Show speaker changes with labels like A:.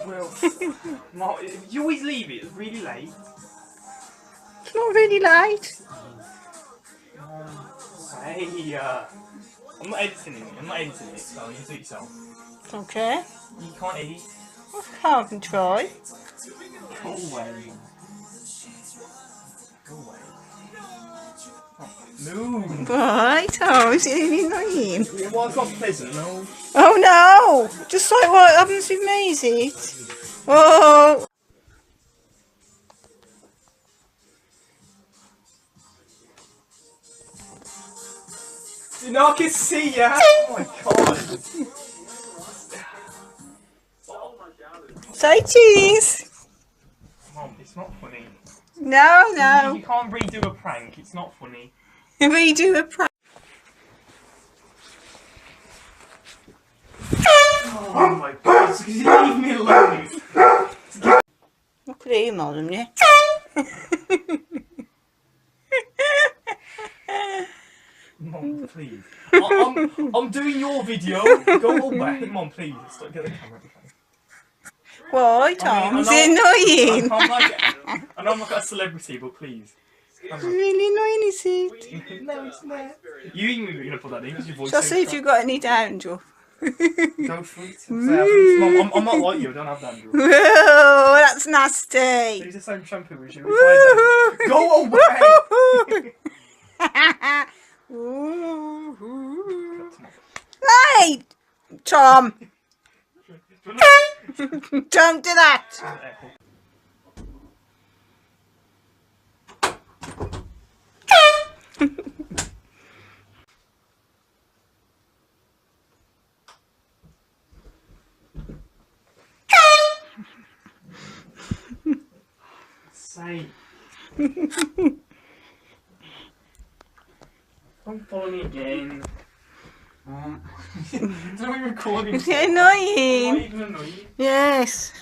A: Well, Mark, you always leave it really late.
B: It's not really late.
A: Say, I'm not editing it. I'm not editing it, so you do it yourself.
B: Okay.
A: You can't edit.
B: I can try.
A: Go away. Go away. Move.
B: Right. Oh, is it really annoying?
A: Yeah, well, it's not pleasant, no.
B: Oh no! Just like what happens with me, is it? Oh!
A: You know, I can see ya. Oh my god.
B: Say cheese!
A: Mom, it's not funny.
B: No, no.
A: You can't redo a prank. It's not funny.
B: We do a prank.
A: Oh my god, it's because you leave me alone.
B: Look at him on you.
A: Mom, please. I'm doing your video. Go away. Mom, please. Stop, get the camera.
B: Why, Tom? Is it
A: I
B: annoying?
A: know I'm like a celebrity, but please.
B: It's really annoying, is it?
A: No, it's not. You ain't even gonna put that in because your voice.
B: Shall I see if you've got any dandruff?
A: Go for it. Mom, I'm not like you. I don't have dandruff.
B: Whoa, that's nasty.
A: Use the same shampoo as you. Go away.
B: Hey, Tom. Don't do that.
A: Say. Don't follow me again. Don't be recording.
B: Is it annoying?
A: Am I even annoying?
B: Yes.